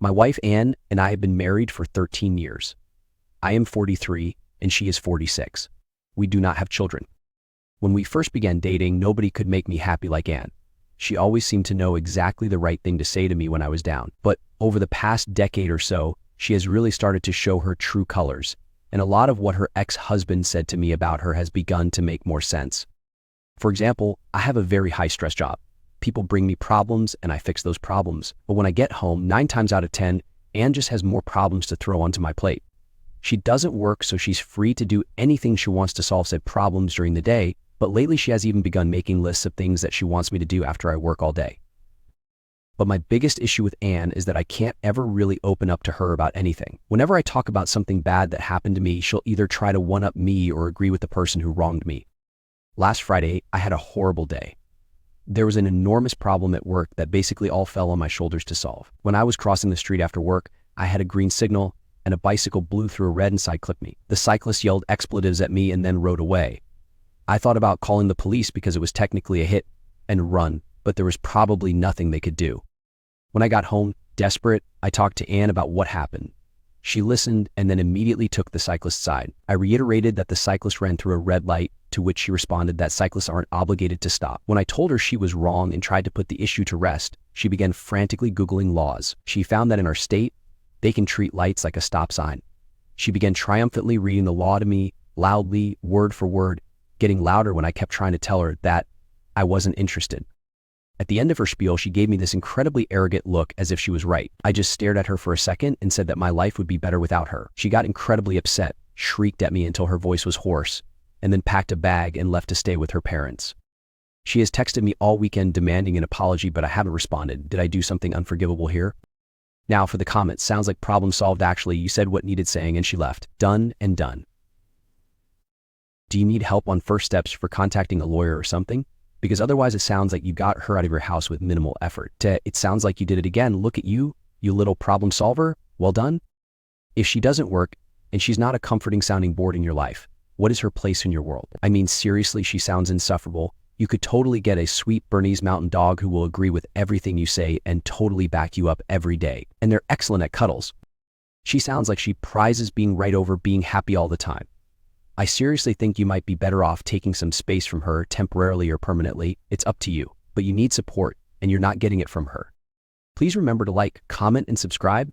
My wife Anne and I have been married for 13 years. I am 43 and she is 46. We do not have children. When we first began dating, nobody could make me happy like Anne. She always seemed to know exactly the right thing to say to me when I was down. But over the past decade or so, she has really started to show her true colors, and a lot of what her ex-husband said to me about her has begun to make more sense. For example, I have a very high-stress job. People bring me problems and I fix those problems. But when I get home, 9 times out of 10, Anne just has more problems to throw onto my plate. She doesn't work, so she's free to do anything she wants to solve said problems during the day, but lately she has even begun making lists of things that she wants me to do after I work all day. But my biggest issue with Anne is that I can't ever really open up to her about anything. Whenever I talk about something bad that happened to me, she'll either try to one-up me or agree with the person who wronged me. Last Friday, I had a horrible day. There was an enormous problem at work that basically all fell on my shoulders to solve. When I was crossing the street after work, I had a green signal and a bicycle blew through a red and side-clipped me. The cyclist yelled expletives at me and then rode away. I thought about calling the police because it was technically a hit and run, but there was probably nothing they could do. When I got home, desperate, I talked to Anne about what happened. She listened and then immediately took the cyclist's side. I reiterated that the cyclist ran through a red light, to which she responded that cyclists aren't obligated to stop. When I told her she was wrong and tried to put the issue to rest, she began frantically Googling laws. She found that in our state, they can treat lights like a stop sign. She began triumphantly reading the law to me, loudly, word for word, getting louder when I kept trying to tell her that I wasn't interested. At the end of her spiel, she gave me this incredibly arrogant look as if she was right. I just stared at her for a second and said that my life would be better without her. She got incredibly upset, shrieked at me until her voice was hoarse, and then packed a bag and left to stay with her parents. She has texted me all weekend demanding an apology, but I haven't responded. Did I do something unforgivable here? Now for the comments. Sounds like problem solved actually. You said what needed saying and she left. Done and done. Do you need help on first steps for contacting a lawyer or something? Because otherwise it sounds like you got her out of your house with minimal effort. It sounds like you did it again. Look at you, you little problem solver. Well done. If she doesn't work and she's not a comforting sounding board in your life, what is her place in your world? I mean, seriously, she sounds insufferable. You could totally get a sweet Bernese Mountain Dog who will agree with everything you say and totally back you up every day. And they're excellent at cuddles. She sounds like she prizes being right over being happy all the time. I seriously think you might be better off taking some space from her temporarily or permanently. It's up to you, but you need support and you're not getting it from her. Please remember to like, comment, and subscribe.